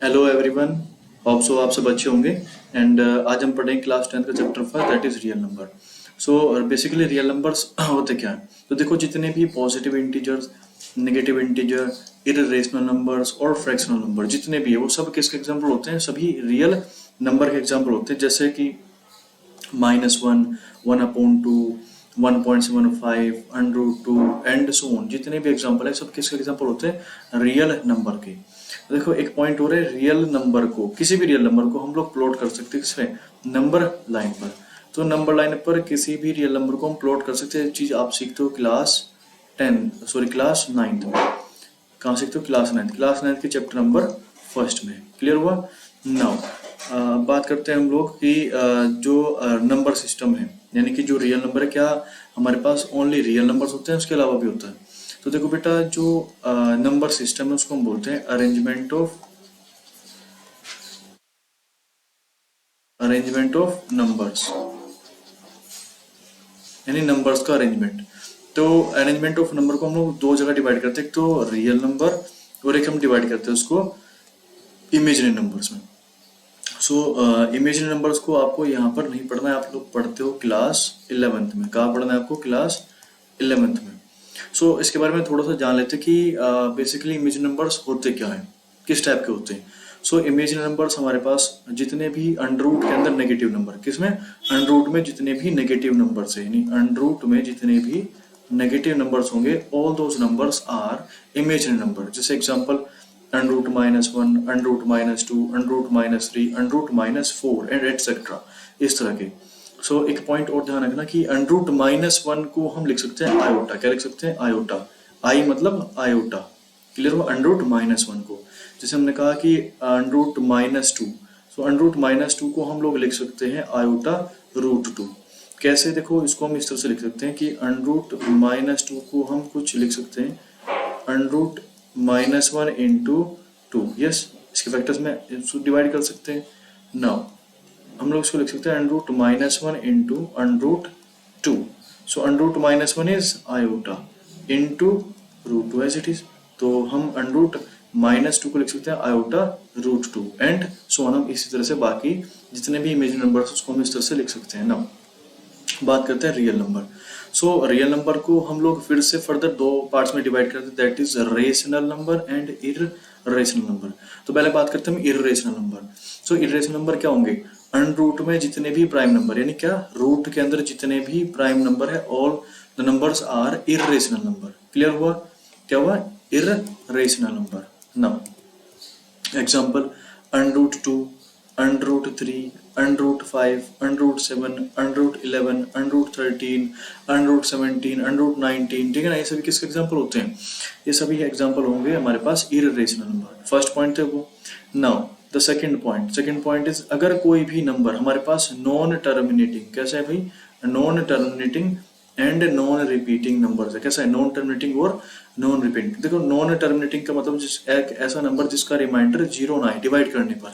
Hello everyone. Hope so आप सब अच्छे होंगे। एंड आज हम पढ़ेंगे क्लास 10 का chapter 5 that is real number. So basically real numbers होते क्या हैं? तो देखो, जितने भी positive integers, negative integer, irrational numbers और फ्रैक्शनल नंबर जितने भी है वो सब किसके एग्जांपल होते हैं? सभी रियल नंबर के एग्जांपल होते हैं। जैसे कि -1, 1/2, 1.75, √2 एंड सो ऑन। जितने भी एग्जांपल है सब किसके एग्जांपल होते हैं? रियल नंबर के। तो देखो, एक पॉइंट हो रहा है, रियल नंबर को, किसी भी रियल नंबर को हम लोग प्लॉट कर सकते हैं किसमें? नंबर लाइन पर। तो नंबर लाइन पर किसी भी रियल नंबर को हम प्लॉट कर सकते हैं। चीज आप सीखते हो क्लास 9th में। कहाँ सीखते हो? क्लास 9th के चैप्टर नंबर 1 में। क्लियर हुआ? नाउ बात करते हैं हम लोग कि जो नंबर सिस्टम है, यानी कि जो रियल नंबर है, क्या हमारे पास ओनली रियल नंबर्स होते हैं, उसके अलावा भी होता है? तो देखो बेटा, जो नंबर सिस्टम है उसको हम बोलते हैं अरेंजमेंट ऑफ नंबर्स, यानी नंबर्स का अरेंजमेंट। तो अरेंजमेंट ऑफ नंबर को हम लोग दो जगह डिवाइड करते हैं, एक तो रियल नंबर और एक हम डिवाइड करते हैं उसको इमेजिनरी नंबर्स में। सो इमेजिनरी नंबर्स को आपको यहाँ पर नहीं पढ़ना है, आप लोग पढ़ते हो क्लास 11th में। कहाँ पढ़ना है आपको? क्लास 11th में। सो इसके बारे में थोड़ा सा जान लेते हैं कि बेसिकली इमेजिनरी नंबर्स होते क्या हैं, किस टाइप के होते हैं। सो इमेजिनरी नंबर्स हमारे पास जितने भी अंडर रूट के अंदर नेगेटिव नंबर, किसमें? अंडर रूट में जितने भी नेगेटिव नंबर्स है, यानी अंडर रूट में जितने भी नेगेटिव नंबर्स होंगे, all those numbers are imaginary number. जैसे एग्जांपल, √-1, √-2, √-3, √-4 एंड एटसेट्रा, इस तरह के। सो एक पॉइंट और ध्यान रखना कि √-1 को हम लिख सकते हैं आयोटा। क्या लिख सकते हैं? आयोटा। आई मतलब आयोटा। क्लियर हुआ? √-1 को जैसे हमने कहा कि √-2, सो √-2 को हम लोग लिख सकते हैं आयोटा √2। कैसे? देखो, इसको हम इस तरह से लिख सकते हैं कि √-2 को हम कुछ लिख सकते हैं √-1 इंटू 2। यस, इसके फैक्टर्स में डिवाइड कर सकते हैं। नाउ हम लोग इसको लिख सकते हैं √-1 into √2। So √-1 is iota into √2 as it is. तो हम √-2 को लिख सकते हैं आयोटा √2 एंड सो ऑन। हम इसी तरह से बाकी जितने भी इमेजिनरी नंबर्स उसको हम इस तरह से लिख सकते हैं। नाउ बात करते हैं real number. So real number को हम लोग फिर से फर्दर दो पार्ट्स में डिवाइड करते हैं, that is rational number and irrational number. तो पहले बात करते हैं हम इररेशनल नंबर। सो इररेशनल नंबर क्या होंगे? अंडर रूट में जितने भी प्राइम नंबर, यानी क्या, रूट के अंदर जितने भी प्राइम नंबर है, all the numbers are irrational number. Clear हुआ? क्या हुआ? Irrational number. Now example, √2, √3, √5, √7, √11, √13, √17, √19। ठीक है ना? ये सभी किसके एग्जाम्पल होते हैं? ये सभी एग्जाम्पल होंगे हमारे पास इररेशनल नंबर। फर्स्ट पॉइंट थे वो। Now the second point is, अगर कोई भी नंबर हमारे पास नॉन टर्मिनेटिंग, कैसा है भाई? Non terminating and non repeating number है। कैसा है? नॉन टर्मिनेटिंग और नॉन रिपीटिंग। देखो, नॉन टर्मिनेटिंग का मतलब एक ऐसा नंबर जिसका रिमाइंडर 0 ना है डिवाइड करने पर,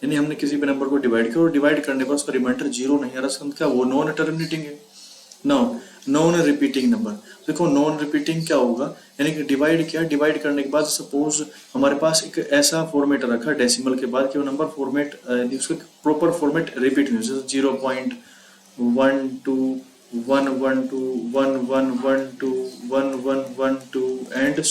यानी हमने किसी भी नंबर को डिवाइड किया और डिवाइड करने पर उसका रिमाइंडर 0 नहीं आ रहा, इसका क्या? वो नॉन टर्मिनेटिंग है। नाउ नॉन रिपीटिंग नंबर, देखो नॉन रिपीटिंग क्या होगा? यानी कि डिवाइड किया, डिवाइड करने के बाद सपोज हमारे पास एक ऐसा फॉर्मेट रखा डेसिमल के बाद कि वो नंबर फॉर्मेट, उसका प्रॉपर फॉर्मेट रिपीट नहीं, जैसे 0.12, 112, 1112, 1112 एंड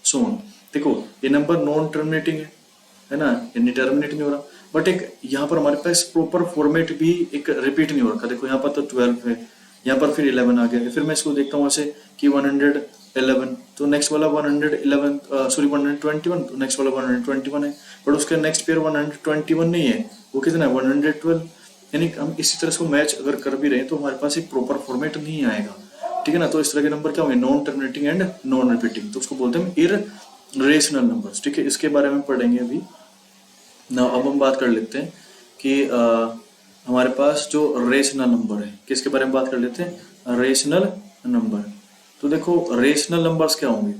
सो ऑन। देखो, ये नंबर नॉन टर्मिनेटिंग है ना, यानी टर्मिनेट नहीं हो रहा, बट एक यहाँ पर हमारे पास प्रॉपर फॉर्मेट भी एक रिपीट नहीं हो रखा। देखो यहाँ पर तो 12 है, यहाँ पर फिर 11 आ गया, फिर मैं इसको देखता हूँ ऐसे कि 111, तो नेक्स्ट वाला 111, सॉरी 121, तो नेक्स्ट वाला 121 है, बट उसके नेक्स्ट पेयर 121 नहीं है, वो कितना है? 112। यानी हम इसी तरह से मैच अगर कर भी रहे हैं तो हमारे पास एक प्रॉपर फॉर्मेट नहीं आएगा। ठीक है ना? तो इस तरह के नंबर क्या होंगे? Non terminating and non repeating, तो उसको बोलते हैं इररेशनल नंबर्स। ठीक है, इसके बारे में पढ़ेंगे अभी ना। अब हम बात कर लेते हैं कि हमारे पास जो रेशनल नंबर है, किसके बारे में बात कर लेते हैं? Rational number. तो देखो, रेशनल नंबर्स क्या होंगे?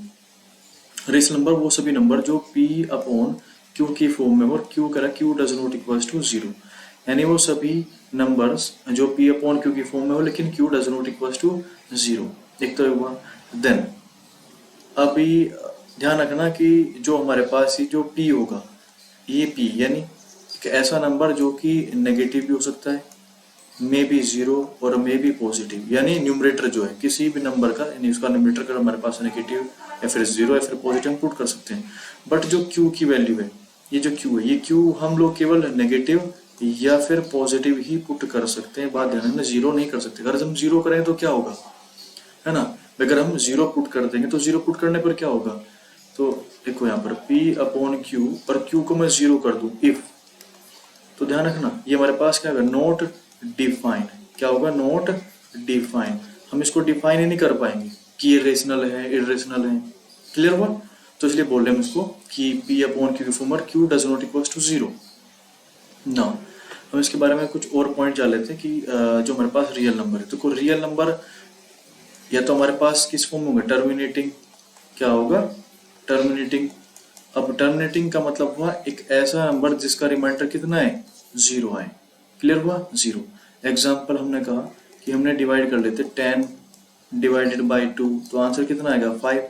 रेशनल नंबर वो सभी नंबर जो P/Q की फॉर्म में, और Q करा Q does not equals to 0, यानी वो सभी नंबर्स जो P/Q की फॉर्म में हो लेकिन Q does not equals to 0। एक तो हुआ। देन अभी ध्यान रखना कि जो हमारे पास ये जो P होगा, ये p यानी एक ऐसा नंबर जो कि नेगेटिव भी हो सकता है, मे बी जीरो और मे बी पॉजिटिव, यानी न्यूमरेटर जो है किसी भी नंबर का, यानी उसका न्यूमरेटर अगर हमारे पास नेगेटिव या फिर जीरो या फिर पॉजिटिव हम पुट कर सकते हैं। बट जो q की वैल्यू है, ये जो q है, ये q हम लोग केवल नेगेटिव या फिर पॉजिटिव ही पुट कर सकते हैं। बात ध्यान रखना, जीरो नहीं कर सकते। अगर हम जीरो करें तो क्या होगा, है ना, अगर हम जीरो पुट कर देंगे तो जीरो पुट करने पर क्या होगा, तो देखो यहाँ पर p अपॉन q और q को मैं जीरो कर दूं इफ, तो ध्यान रखना ये हमारे पास क्या होगा, नॉट डिफाइन। क्या होगा, नॉट डिफाइन। हम इसको डिफाइन ही नहीं कर पाएंगे कि ये रेशनल है इरेशनल है। क्लियर हुआ, तो इसलिए बोल रहे हैं हम इसको कि p अपॉन q की फॉर्म और q does not equals to zero. Now हम इसके बारे में कुछ और पॉइंट जान लेते हैं कि जो हमारे पास रियल नंबर है, तो कोई रियल नंबर या तो हमारे पास किस फॉर्म होगा, टर्मिनेटिंग। क्या होगा, टर्मिनेटिंग। अब टर्मिनेटिंग का मतलब हुआ एक ऐसा नंबर जिसका रिमाइंडर कितना है, जीरो है। क्लियर हुआ, जीरो। एग्जाम्पल हमने कहा कि हमने डिवाइड कर लेते 10 डिवाइडेड बाई 2, तो आंसर कितना आएगा 5।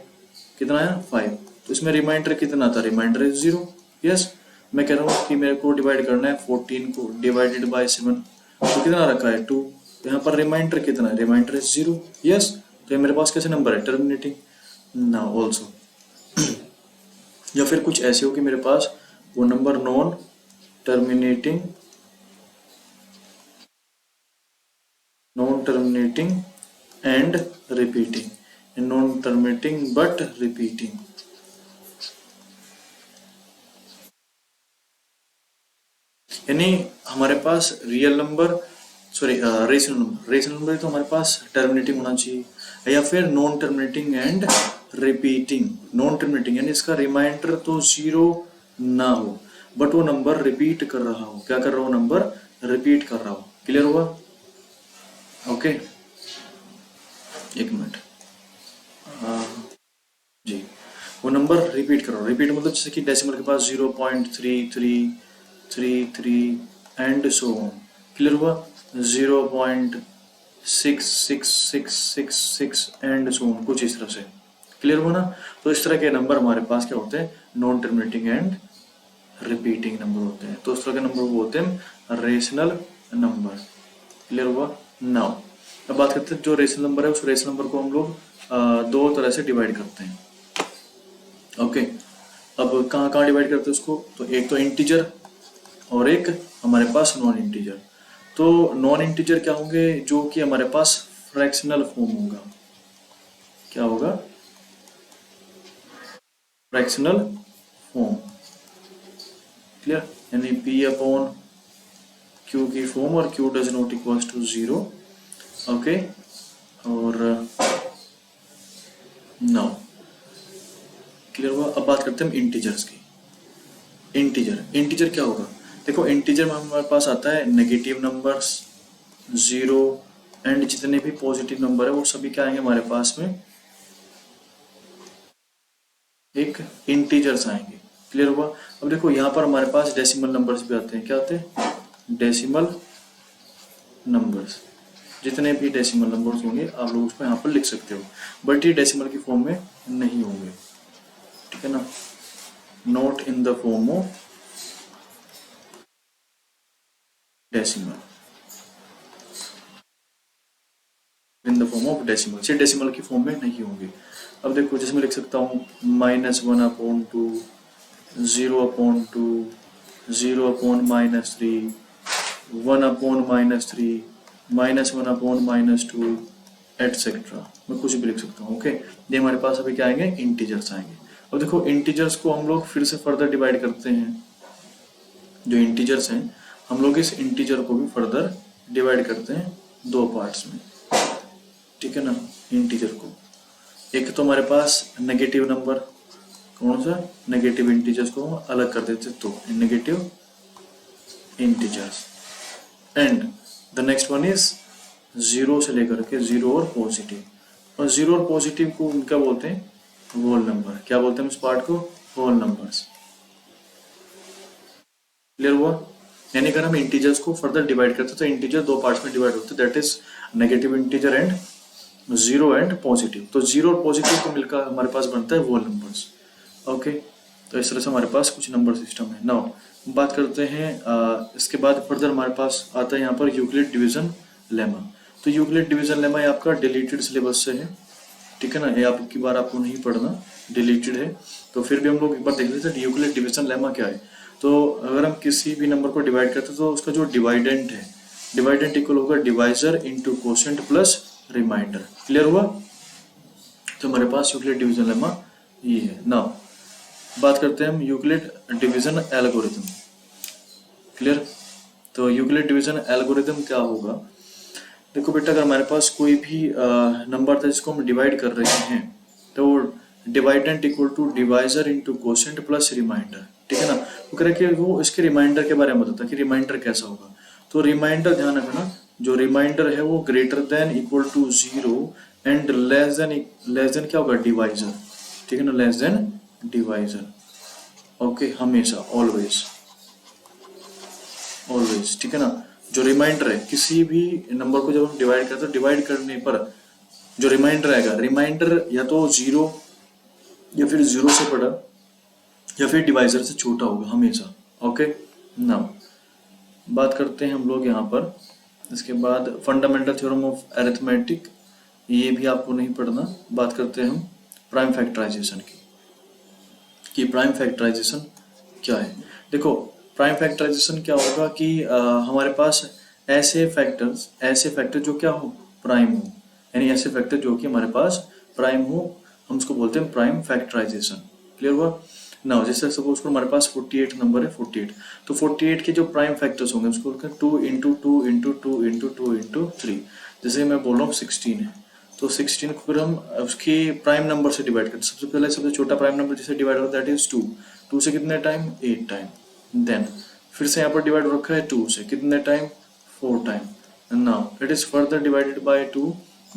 कितना आया 5। तो इसमें रिमाइंडर कितना था, रिमाइंडर है जीरो। यस, मैं कह रहा हूँ कि मेरे को डिवाइड करना है 14 को डिवाइडेड बाई 7, तो कितना रखा है 2। यहाँ पर रिमाइंडर कितना है, रिमाइंडर है जीरो। यस, तो ये मेरे पास कैसे नंबर है, टर्मिनेटिंग। नाउ ऑल्सो या फिर कुछ ऐसे हो कि मेरे पास वो number non terminating, and repeating, non terminating but repeating. यानी हमारे पास real number, sorry rational number तो हमारे पास टर्मिनेटिंग होना चाहिए, या फिर non terminating and repeating. Non terminating यानी इसका रिमाइंडर तो जीरो ना हो, बट वो नंबर रिपीट कर रहा हो। क्या कर रहा हो, नंबर रिपीट कर रहा हो। क्लियर हुआ, ओके। एक मिनट, जी, वो नंबर रिपीट कर रहा हो। रिपीट मतलब जैसे कि डेसिमल के पास 0.3333 एंड सो ऑन। क्लियर हुआ, 0.66666 एंड सो ऑन, कुछ इस तरह से। क्लियर हुआ ना, तो इस तरह के नंबर हमारे पास क्या होते हैं, non terminating and repeating number होते हैं। तो इस तरह के नंबर वो होते हैं रेशनल नंबर। क्लियर हुआ। नाउ अब बात करते हैं जो रेशनल नंबर है, उस रेशनल नंबर को हम लोग दो तरह से डिवाइड करते हैं। ओके, अब कहाँ कहाँ डिवाइड करते हैं उसको, तो एक तो इंटीजर और एक हमारे पास नॉन इंटीजर। तो नॉन इंटीजर क्या होंगे, जो कि हमारे पास फ्रैक्शनल फॉर्म होगा। क्या होगा, फ्रैक्शनल फॉर्म। क्लियर, यानी p अपॉन q की फॉर्म और q does not equals to zero. Okay, और नाउ क्लियर हुआ। अब बात करते हैं हम इंटीजर्स की। इंटीजर क्या होगा, देखो इंटीजर में हमारे पास आता है नेगेटिव नंबर्स, जीरो एंड जितने भी पॉजिटिव नंबर है वो सभी क्या आएंगे हमारे पास में, एक इंटीजर्स आएंगे। क्लियर हुआ। अब देखो यहाँ पर हमारे पास डेसिमल नंबर्स भी आते हैं। क्या आते हैं, डेसिमल नंबर्स। जितने भी डेसिमल नंबर्स होंगे आप लोग उसको यहाँ पर लिख सकते हो, बट ये डेसिमल की फॉर्म में नहीं होंगे। ठीक है ना, not in the form of decimal, in the form of decimal, से डेसिमल की फॉर्म में नहीं होंगे। अब देखो जिसमें लिख सकता हूँ -1 upon 2, 0 upon 2, 0 upon -3, 1 upon -3, -1 upon -2 etcetera. मैं कुछ भी लिख सकता हूँ। ओके, ये हमारे पास अभी क्या आएंगे, इंटीजर्स आएंगे। अब देखो इंटीजर्स को हम लोग फिर से फर्दर डिवाइड करते हैं। जो इंटीजर्स हैं हम लोग इस इंटीजर को भी फर्दर डिवाइड करते हैं दो पार्ट्स में। ठीक है ना, इंटीजर को एक तो हमारे पास नेगेटिव नंबर, कौन सा, नेगेटिव इंटीजर्स को अलग कर देते तो negative integers, and the next one is zero से लेकर के जीरो और पॉजिटिव। और जीरो और पॉजिटिव को क्या बोलते हैं, होल नंबर। क्या बोलते हैं इस पार्ट को, होल नंबर्स। क्लियर हुआ। यानी अगर हम इंटीजर्स को फर्दर डिवाइड करते तो इंटीजर दो पार्ट्स में डिवाइड होते, that is negative integer and zero and positive. तो जीरो और पॉजिटिव को मिलकर हमारे पास बनता है होल नंबर्स। ओके, तो इस तरह से हमारे पास कुछ नंबर सिस्टम है। नाउ बात करते हैं इसके बाद फर्दर हमारे पास आता है यहाँ पर यूक्लिड डिवीजन लेमा। तो यूक्लिड डिवीजन लेमा ये आपका डिलीटेड सिलेबस से है, ठीक है ना, ये आपकी बार आपको नहीं पढ़ना, डिलीटेड है। तो फिर भी हम लोग एक बार देख लेते हैं यूक्लिड डिवीजन लेमा क्या है। तो अगर हम किसी भी नंबर को डिवाइड करते हैं तो उसका जो डिवाइडेंट है, डिवाइडेंट इक्वल होगा divisor into quotient plus remainder. Clear हुआ? तो हमारे पास यूक्लिड डिवीजन लेमा ये है। नाउ बात करते हैं हम यूक्लिड डिवीजन एल्गोरिथम। क्लियर? तो यूक्लिड डिवीजन एल्गोरिथम क्या होगा? देखो बेटा, अगर हमारे पास कोई भी नंबर था जिसको हम डिवाइड कर रहे हैं तो dividend equal to divisor into quotient plus remainder, ठीक है ना। वो कह रहे कि वो इसके रिमाइंडर के बारे में बताता है कि रिमाइंडर कैसा होगा। तो रिमाइंडर ध्यान रखना, जो रिमाइंडर है वो greater than equal to 0 and less than क्या होगा, डिवाइजर, ठीक है ना, लेस देन डिवाइजर। ओके, हमेशा, ऑलवेज, ऑलवेज, ठीक है ना। जो रिमाइंडर है किसी भी नंबर को जब हम डिवाइड करते हैं, डिवाइड करने पर जो रिमाइंडर आएगा, रिमाइंडर या तो 0 या फिर 0 से बड़ा या फिर डिवाइजर से छोटा होगा हमेशा। ओके, नाउ बात करते हैं हम लोग यहाँ पर इसके बाद फंडामेंटल थ्योरम ऑफ अरिथमेटिक, ये भी आपको नहीं पढ़ना। बात करते हैं हम प्राइम फैक्टराइजेशन की, कि प्राइम फैक्टराइजेशन क्या है। देखो, प्राइम फैक्टराइजेशन क्या होगा कि हमारे पास ऐसे फैक्टर जो क्या हो, प्राइम हो, यानी ऐसे फैक्टर जो कि हमारे पास प्राइम हो, हम उसको बोलते हैं प्राइम फैक्टराइजेशन। क्लियर हुआ? नाउ जैसे सपोज को हमारे पास 48 नंबर है, 48, तो 48 के जो प्राइम फैक्टर्स होंगे उसको बोलते हैं 2 इंटू 2 इंटू 2 इंटू 2 इंटू 3। जैसे मैं बोल रहा हूँ 16 है, तो 16 को फिर हम उसके प्राइम नंबर से डिवाइड करते हैं। सबसे पहले सबसे छोटा प्राइम नंबर जिसे डिवाइड होता है दैट इज 2। 2 से कितने टाइम, 8 टाइम। देन फिर से यहाँ पर डिवाइड रखा है 2 से कितने time, 4 time. And now it is further divided bye 2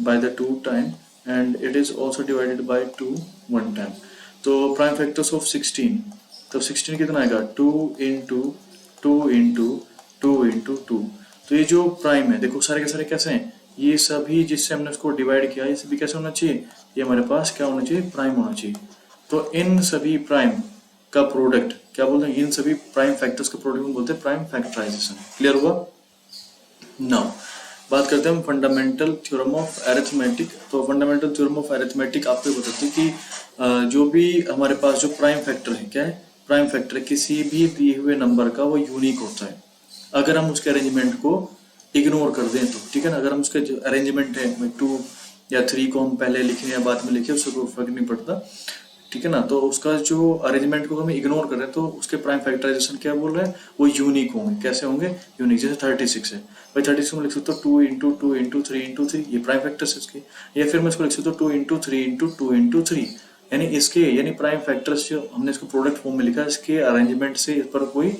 by the 2 time and it is also divided by 2 1 time. तो प्राइम फैक्टर्स ऑफ 16, तो 16 कितना आएगा, 2 इंटू 2 इंटू 2 इंटू 2। तो ये जो प्राइम है, देखो सारे के सारे कैसे हैं, ये सभी जिससे हमने उसको डिवाइड किया ये सभी कैसे होना चाहिए, ये हमारे पास क्या होना चाहिए, प्राइम होना चाहिए। तो इन सभी प्राइम का प्रोडक्ट क्या बोलते हैं, इन सभी प्राइम फैक्टर्स का प्रोडक्ट हम बोलते हैं प्राइम फैक्टराइजेशन। क्लियर हुआ? नाउ बात करते हैं हम फंडामेंटल थ्योरम ऑफ अरिथमेटिक। तो फंडामेंटल थ्योरम ऑफ अरिथमेटिक आपको बताते हैं कि जो भी हमारे पास जो प्राइम फैक्टर है, क्या है, प्राइम फैक्टर किसी भी दिए हुए नंबर का वो यूनिक होता है अगर हम उसके अरेंजमेंट को इग्नोर कर दें तो, ठीक है ना। अगर हम उसके जो अरेंजमेंट है 2 या 3 को हम पहले लिखें या बाद में लिखें उससे कोई फर्क नहीं पड़ता, ठीक है ना। तो उसका जो अरेंजमेंट को हम इग्नोर कर रहे हैं तो उसके प्राइम फैक्टराइजेशन क्या बोल रहे हैं, वो यूनिक होंगे। कैसे होंगे, यूनिक। जैसे 36 है भाई, 36 में लिख सकते हो 2 इंटू 2 इंटू 3 इंटू 3, ये प्राइम फैक्टर्स है इसके। या फिर मैं इसको लिख सकता हूँ 2 इंटू 3 इंटू 2 इंटू 3, यानी इसके यानी प्राइम फैक्टर्स जो हमने इसको प्रोडक्ट फॉर्म में लिखा है इसके अरेंजमेंट से इस पर कोई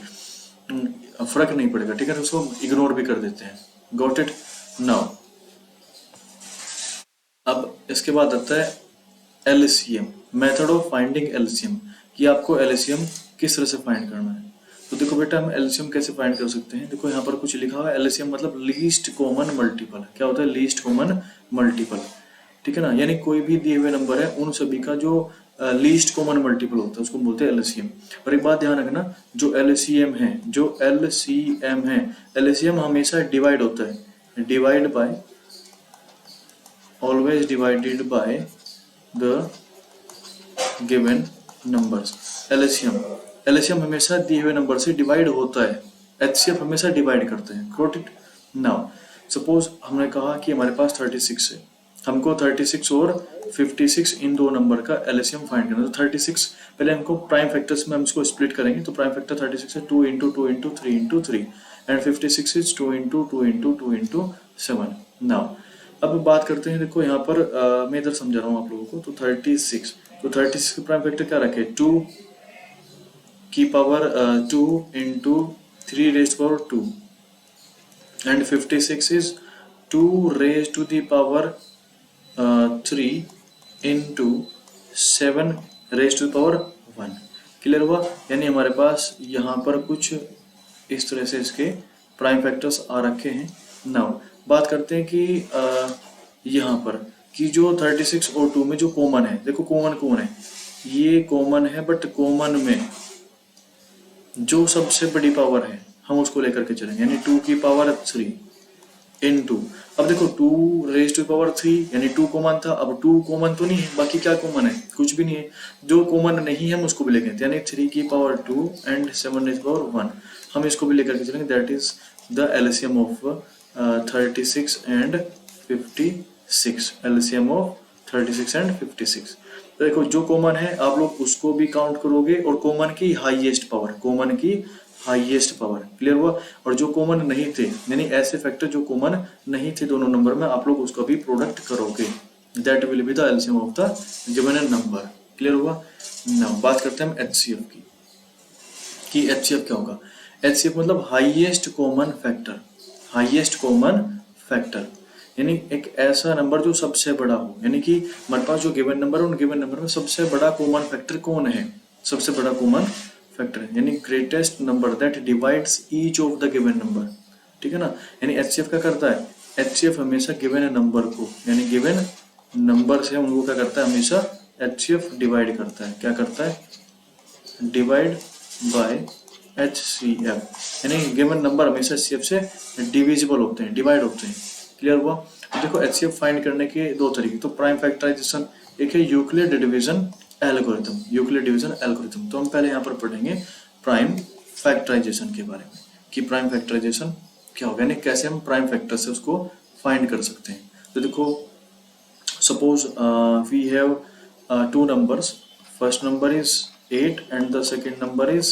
फर्क नहीं पड़ेगा, ठीक है। उसको इग्नोर भी कर देते हैं। Got it? नाउ अब इसके बाद आता है LCM, method of finding LCM, कि आपको एलसीएम किस तरह से फाइंड करना है। तो देखो बेटा, हम एलसीएम कैसे फाइंड कर सकते हैं। देखो यहाँ पर कुछ लिखा हुआ है, एलसीएम मतलब लीस्ट कॉमन मल्टीपल। क्या होता है, लीस्ट कॉमन मल्टीपल, ठीक है ना। यानी कोई भी दिए हुए नंबर है उन सभी का जो लीस्ट कॉमन मल्टीपल होता है उसको बोलते हैं एलसीएम। और एक बात ध्यान रखना, जो एलसीएम है, एलसीएम हमेशा डिवाइड होता है, divide by, always divided by the given numbers. LCM हमेशा दिए हुए नंबर से डिवाइड होता है, एचसीएफ हमेशा डिवाइड करते हैं। Got it? नाउ सपोज हमने कहा कि हमारे पास 36 है, हमको 36 और 56 इन दो नंबर का एलसीएम फाइंड करना है। तो 36 पहले हमको प्राइम फैक्टर्स में हम इसको स्प्लिट करेंगे। तो प्राइम फैक्टर 36 है 2 into 2 into 3 into 3 and 56 is 2 into 2 into 2 into 7। Now अब बात करते हैं, देखो यहाँ पर मैं इधर समझा रहा हूँ आप लोगों को। तो 36, तो 36 के प्राइम फैक्टर क्या रखे, 2 की power 2 into 3 raise power 2 and 56 is 2 raise to the power 3 into 7 raise to power 1। Clear हुआ? यानी हमारे पास यहाँ पर कुछ इस तरह से इसके प्राइम फैक्टर्स आ रखे हैं। नाउ बात करते हैं कि यहाँ पर कि जो 36 और 2 में जो कॉमन है, देखो कॉमन कौन है, ये कॉमन है, बट कॉमन में जो सबसे बड़ी पावर है हम उसको लेकर के चलेंगे, यानी 2 की पावर 3 इनटू, अब देखो 2 रेज टू पावर 3 यानी 2 कॉमन था, अब 2 कॉमन तो नहीं है, बाकी क्या कॉमन है, कुछ भी नहीं है, जो कॉमन नहीं है हम उसको भी लेंगे, यानी 3 की पावर 2 एंड 7 रेज पावर 1 हम इसको भी लेकर के चलेंगे, that is the LCM of 36 and 56, LCM of 36 and 56। तो देखो जो कॉमन है आप लोग उसको भी काउंट करोगे और कॉमन की हाईएस्ट पावर, कॉमन की हाईएस्ट पावर, क्लियर हुआ। और जो कॉमन नहीं थे, यानी ऐसे फैक्टर जो कॉमन नहीं थे दोनों नंबर में, आप लोग उसका भी प्रोडक्ट करोगे, that will be the LCM of the given number, clear हुआ। नाउ बात करते हैं हम एचसीएफ की, कि एचसीएफ क्या होगा। एचसीएफ मतलब highest common factor, highest common factor, यानी एक ऐसा नंबर जो सबसे बड़ा हो, यानी कि हमारे पास जो गिवन नंबर है उन गिवन नंबर में सबसे बड़ा कॉमन फैक्टर कौन है, सबसे बड़ा कॉमन फैक्टर, यानी greatest number that divides each of the given number, ठीक है ना। यानी एचसीएफ क्या करता है, एचसीएफ हमेशा गिवन नंबर को, यानी गिवन नंबर से उनको क्या करता है, हमेशा एचसीएफ डिवाइड करता है, क्या करता है, डिवाइड बाय HCF, यानी गिवन नंबर हमेशा HCF से डिविजिबल होते हैं, डिवाइड होते हैं, क्लियर हुआ। देखो HCF फाइंड करने के दो तरीके, तो प्राइम फैक्टराइजेशन, एक है Euclid division algorithm, Euclid division algorithm. तो हम पहले यहाँ पर पढ़ेंगे प्राइम फैक्टराइजेशन के बारे में, कि प्राइम फैक्टराइजेशन क्या होगा, यानी कैसे हम प्राइम फैक्टर से उसको फाइंड कर सकते हैं। तो देखो suppose we have two numbers, first number is 8 and the second number is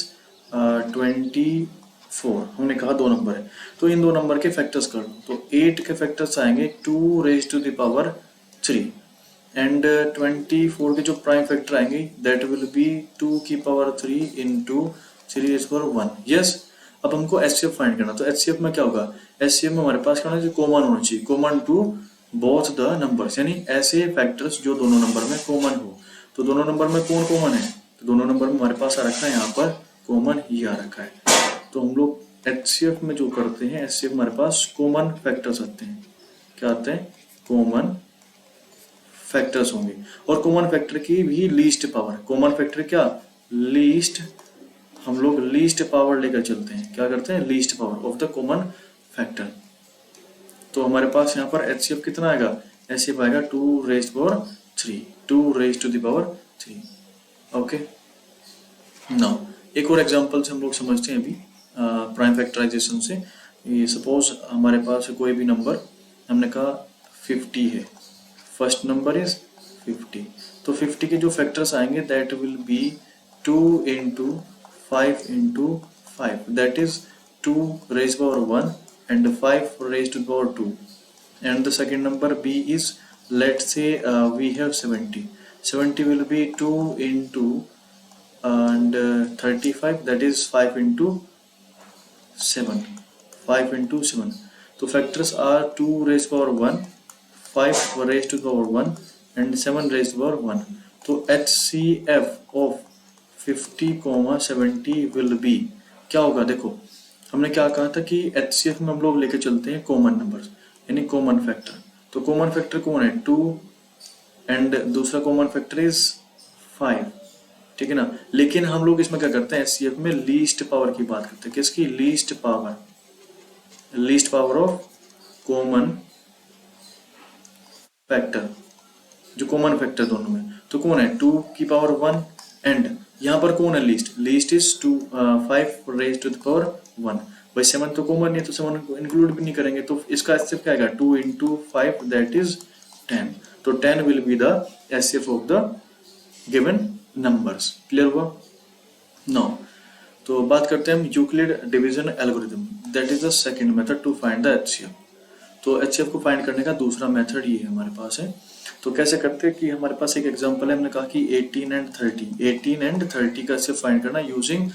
24, हमने कहा दो नंबर है, तो इन दो नंबर के फैक्टर्स कर लो, तो 8 के फैक्टर्स आएंगे 2 raise to the power 3 and 24 के जो प्राइम फैक्टर आएंगे दैट विल बी 2 की power 3 into 3 raise power 1। Yes, अब हमको एचसीएफ फाइंड करना, तो एचसीएफ में क्या होगा, एचसीएफ में हमारे पास क्या होना चाहिए, कॉमन होना चाहिए, common to both the numbers, यानी ऐसे फैक्टर्स जो दोनों नंबर में कॉमन हो। तो दोनों नंबर में कौन कॉमन है, तो दोनों नंबर में हमारे पास आ रखा है, यहाँ पर कॉमन ही आ रखा है। तो हम लोग एचसीएफ में जो करते हैं, एचसीएफ हमारे पास कॉमन फैक्टर्स आते हैं, क्या आते हैं, कॉमन फैक्टर्स होंगे, और कॉमन फैक्टर की भी लीस्ट पावर, कॉमन फैक्टर क्या, लीस्ट, हम लोग लीस्ट पावर लेकर चलते हैं, क्या करते हैं, least power of the common factor. तो हमारे पास यहाँ पर एचसीएफ कितना आएगा, एचसीएफ आएगा 2 raise power 3, 2 raise to the power 3। Okay, now एक और एग्जांपल से हम लोग समझते हैं अभी प्राइम फैक्टराइजेशन से। ये सपोज हमारे पास कोई भी नंबर, हमने कहा 50 है, फर्स्ट नंबर इज 50, तो 50 के जो फैक्टर्स आएंगे that will be 2 into 5 into 5, that is 2 raise power 1 and 5 raised to the power 2, and the second number B is, let's say we have 70, 70 will be 2 into and 35, that is 5 into 7, 5 into 7, so factors are 2 raised to the power 1, 5 raised to the power 1 and 7 raised to the power 1। तो HCF of 50, 70 will be क्या होगा, देखो हमने क्या कहा था कि HCF में हम लोग लेके चलते हैं कॉमन नंबर्स, यानी कॉमन फैक्टर। तो कॉमन फैक्टर कौन है, 2 एंड दूसरा कॉमन फैक्टर इज 5, ठीक है ना। लेकिन हम लोग इसमें क्या करते हैं, एचसीएफ में लीस्ट पावर की बात करते हैं, किसकी, least power, least power of common factor, जो कॉमन फैक्टर दोनों में, तो कौन है, 2 की पावर 1 एंड यहाँ पर कौन है, least, least is 5 raise to the power 1, भाई 7 तो कॉमन नहीं है तो 7 को इंक्लूड भी नहीं करेंगे, तो इसका एचसीएफ क्या आएगा, 2 इंटू 5 दैट इज 10, तो 10 will be the HCF of the given numbers, clear हुआ। नाउ तो बात करते हैं हम Euclid division algorithm, that is the second method to find the HCF. तो एचसीएफ को फाइंड करने का दूसरा मेथड ये हमारे पास है। तो कैसे करते हैं कि हमारे पास एक एग्जांपल है, हमने कहा कि 18 एंड 30 का एचसीएफ फाइंड करना यूजिंग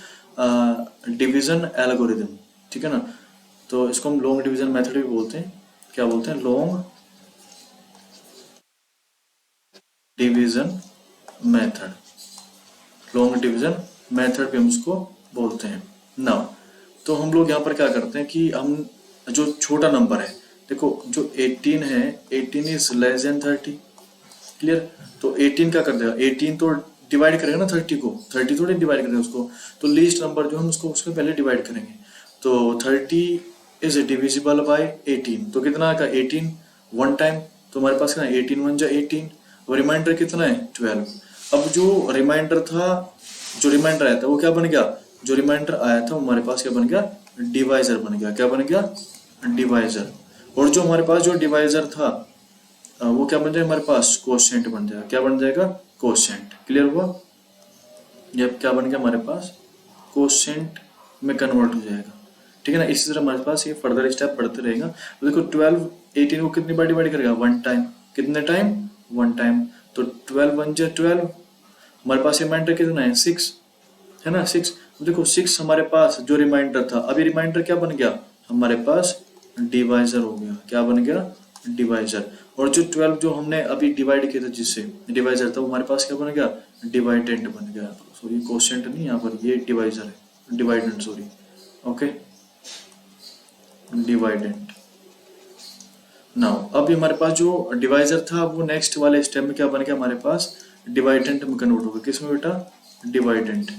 डिवीजन एल्गोरिथम, ठीक है ना। तो इसको हम लॉन्ग डिवीजन मेथड भी बोलते हैं, क्या बोलते हैं, long division method, long division method भी हम उसको बोलते हैं। नाउ तो हम लोग यहाँ पर क्या करते हैं कि हम जो छोटा नंबर है, देखो जो 18 है, 18 इज लेस देन 30, क्लियर। तो 18 क्या कर देगा, 18 तो डिवाइड करेगा ना 30 को, 30 थोड़ी डिवाइड करेगा उसको, तो लीस्ट नंबर जो हम उसको उसके पहले डिवाइड करेंगे। तो 30 इज डिविजिबल बाय 18, तो कितना का 18 वन टाइम, तो हमारे पास कितना 18 वन जा 18, और रिमाइंडर कितना है 12। अब जो रिमाइंडर था, जो रिमाइंडर आया था वो क्या बन गया, जो रिमाइंडर आया था हमारे पास क्या बन गया, डिवाइजर बन गया। क्या बन गया, डिवाइजर। और जो हमारे पास जो डिवाइजर था वो क्या बन जाएगा हमारे पास, कोशेंट बन जाएगा। क्या बन जाएगा, कोशेंट। क्लियर हुआ, ये क्या बन गया हमारे पास, कोशेंट में कन्वर्ट हो जाएगा। ठीक है ना, इसी तरह हमारे पास ये फर्दर स्टेप बढ़ते रहेगा। तो देखो 12 18 को कितनी बार डिवाइड करेगा, वन टाइम। कितने टाइम, वन टाइम। तो 12 वन जा 12, हमारे पास रिमाइंडर कितना है 6, है ना 6। तो देखो 6 हमारे पास जो रिमाइंडर था, अभी रिमाइंडर क्या बन गया हमारे पास, डिवाइजर हो गया। क्या बन गया, डिवाइजर। और जो 12 जो हमने अभी डिवाइड किया था जिससे डिवाइजर था, वो हमारे पास क्या बन गया, डिवाइडेंट बन गया। सॉरी कोशेंट नहीं, यहाँ पर ये डिवाइजर है, डिवाइडेंट सॉरी। ओके, डिवाइडेंट। नाउ अभी हमारे पास जो डिवाइजर था वो नेक्स्ट वाले स्टेप में क्या बन गया हमारे पास, डिवाइडेंट में कन्वर्ट हो गया। किसमें बेटा, डिवाइडेंट।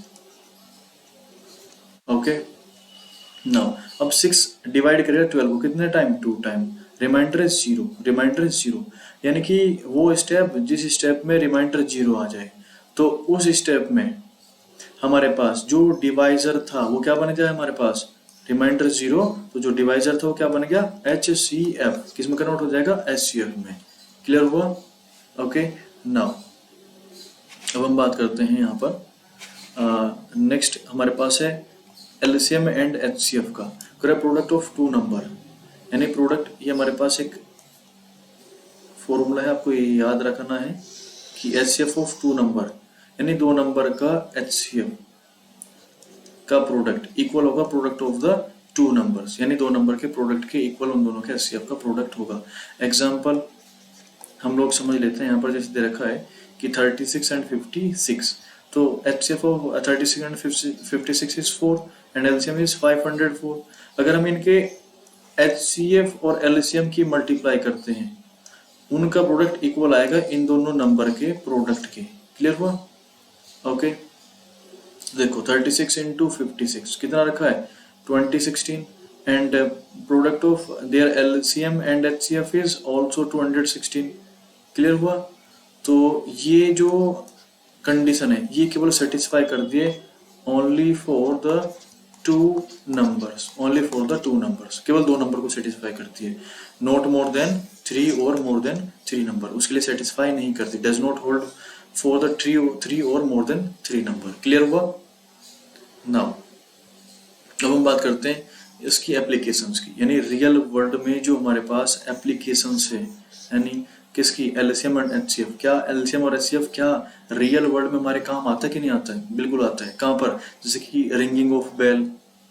ओके, नाउ अब 6 डिवाइड करेगा 12 को कितने टाइम, 2 टाइम। रिमाइंडर है 0, रिमाइंडर है 0, यानी कि वो स्टेप जिस स्टेप में रिमाइंडर 0 आ जाए, तो उस स्टेप में हमारे पास जो डिवाइजर था वो क्या बन गया हमारे पास, रिमाइंडर 0, तो जो डिवाइजर था वो क्या बन गया, HCF। किस में कन्वर्ट हो जाएगा, HCF में। क्लियर हुआ, ओके। नाउ अब हम बात करते हैं यहाँ पर नेक्स्ट हमारे पास है LCM एंड HCF का। प्रोडक्ट ऑफ टू नंबर, यानी प्रोडक्ट, ये हमारे पास एक फॉर्मूला है, आपको ये याद रखना है कि HCF ऑफ टू नंबर, यानी दो नंबर का HCF का प्रोडक्ट इक्वल होगा product of the two numbers, यानी दो नंबर के प्रोडक्ट के इक्वल उन दोनों के HCF का प्रोडक्ट होगा। एग्जाम्पल हम लोग समझ लेते हैं, यहाँ पर जैसे दे रखा है कि 36 एंड 56, तो HCF of 36 and 56 is 4 and LCM is 504। अगर हम इनके HCF और LCM की मल्टीप्लाई करते हैं, उनका प्रोडक्ट इक्वल आएगा इन दोनों नंबर के प्रोडक्ट के। क्लियर हुआ, ओके। देखो 36 इंटू 56 कितना रखा है, 2016, and product of their LCM and HCF is also 216। Clear हुआ, तो ये जो कंडीशन है ये केवल सेटिस्फाई कर दिए only for the two numbers, only for the two numbers, केवल दो नंबर को सेटिस्फाई करती है, नॉट मोर देन 3 और मोर देन 3 नंबर, उसके लिए सेटिस्फाई नहीं करती, does not hold for the 3 और मोर देन 3 नंबर। क्लियर हुआ। नाउ अब हम बात करते हैं इसकी एप्लीकेशंस की, यानी रियल वर्ल्ड में जो हमारे पास एप्लीकेशंस है, यानी किसकी, LCM एंड HCF। क्या LCM और HCF क्या रियल वर्ल्ड में हमारे काम आता है कि नहीं आता है, बिल्कुल आता है। कहाँ पर, जैसे कि रिंगिंग ऑफ बेल,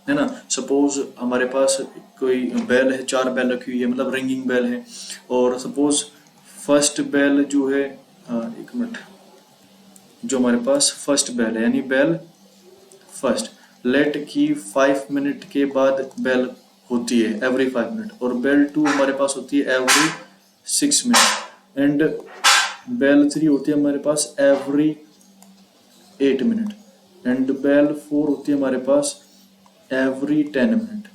है ना। सपोज हमारे पास कोई बेल है, 4 बेल रखी हुई है, मतलब रिंगिंग बेल है, और सपोज फर्स्ट बेल जो है, एक मिनट, जो हमारे पास फर्स्ट बेल है, यानी बेल फर्स्ट, लेट की 5 मिनट के बाद बेल होती है एवरी 5 मिनट, और बेल 2 हमारे पास होती है एवरी 6 मिनट, एंड बेल 3 होती है हमारे पास एवरी 8 मिनट, एंड बेल 4 होती है हमारे पास एवरी 10 मिनट।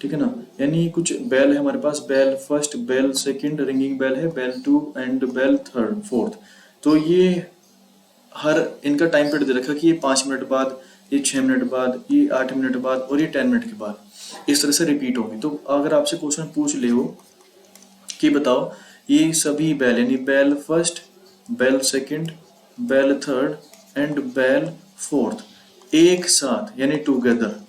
ठीक है ना, यानी कुछ बेल है हमारे पास, bell first, bell second, ringing bell है, bell 2 and bell third, fourth. तो ये हर इनका टाइम पीरियड दे रखा कि ये 5 मिनट बाद, ये 6 मिनट बाद, ये 8 मिनट बाद, और ये 10 मिनट के बाद, इस तरह से रिपीट होगी। तो अगर आपसे क्वेश्चन पूछ ले हो कि बताओ ये सभी बेल, यानी bell first, bell second, bell third and bell fourth एक साथ, यानी टुगेदर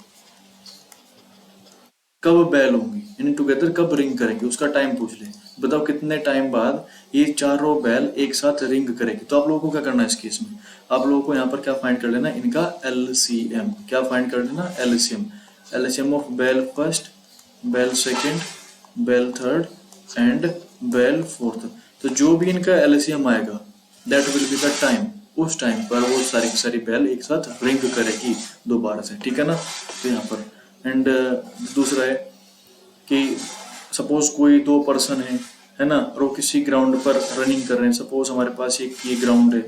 कब बेल होंगी, यानी टुगेदर कब रिंग करेंगे, उसका टाइम पूछ ले। बताओ कितने टाइम बाद ये चारों बेल एक साथ रिंग करेगी। तो आप लोगों को क्या करना है इस केस में, आप लोगों को यहाँ पर क्या फाइंड कर लेना, इनका LCM। क्या फाइंड कर लेना, LCM। LCM of bell first, bell second, bell third and bell fourth. तो जो भी इनका LCM आएगा that will be the time, उस टाइम पर वो सारी की सारी बेल एक साथ रिंग करेगी दोबारा से। ठीक है ना, तो यहाँ पर एंड दूसरा है कि सपोज कोई 2 पर्सन है ना, और वो किसी ग्राउंड पर रनिंग कर रहे हैं। सपोज हमारे पास एक ये ग्राउंड है,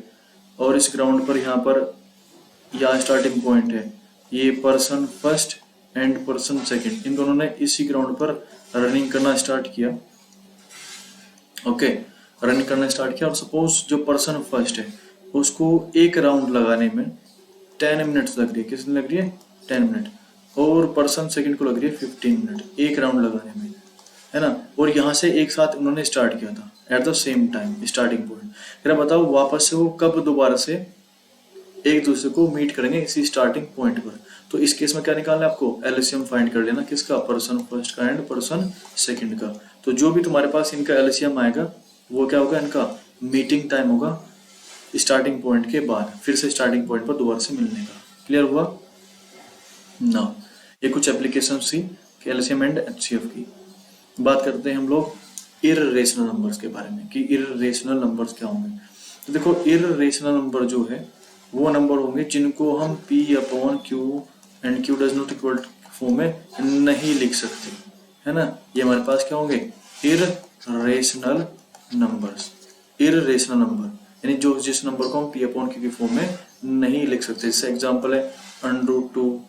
और इस ग्राउंड पर यहाँ पर यहाँ स्टार्टिंग पॉइंट है, ये person first and person second, इन दोनों ने इसी ग्राउंड पर रनिंग करना स्टार्ट किया। ओके, रनिंग करना स्टार्ट किया और सपोज जो पर्सन फर्स्ट है उसको एक राउंड लगाने में 10 मिनट्स लग रही है। कितनी लग रही है? 10 मिनट। और पर्सन सेकंड को लग रही है 15 मिनट एक राउंड लगाने में, है ना। और यहाँ से एक साथ उन्होंने स्टार्ट किया था at the same time starting point. फिर बताओ वापस से वो कब दोबारा से एक दूसरे को मीट करेंगे इसी स्टार्टिंग पॉइंट पर। तो इस केस में क्या निकालना है आपको? एलसीएम फाइंड कर लेना, किसका? पर्सन फर्स्ट का एंड पर्सन सेकंड का। तो जो भी तुम्हारे पास इनका एलसीएम आएगा वो क्या होगा? इनका मीटिंग टाइम होगा स्टार्टिंग पॉइंट के बाद, फिर से स्टार्टिंग पॉइंट पर दोबारा से मिलने का। क्लियर हुआ ना? ये कुछ एप्लीकेशन थी एलसीएम एंड एचसीएफ की। बात करते हैं हम लोग इर्रेशनल नंबर्स के बारे में कि इर्रेशनल नंबर्स क्या होंगे। तो देखो, इर्रेशनल नंबर जो है वो नंबर होंगे जिनको हम P/Q and Q does not equal form में नहीं लिख सकते, है ना। ये हमारे पास क्या होंगे? Irrational numbers. इर्रेशनल नंबर यानी जो जिस नंबर को हम P/Q की फॉर्म में नहीं लिख सकते। इससे एग्जांपल है √2,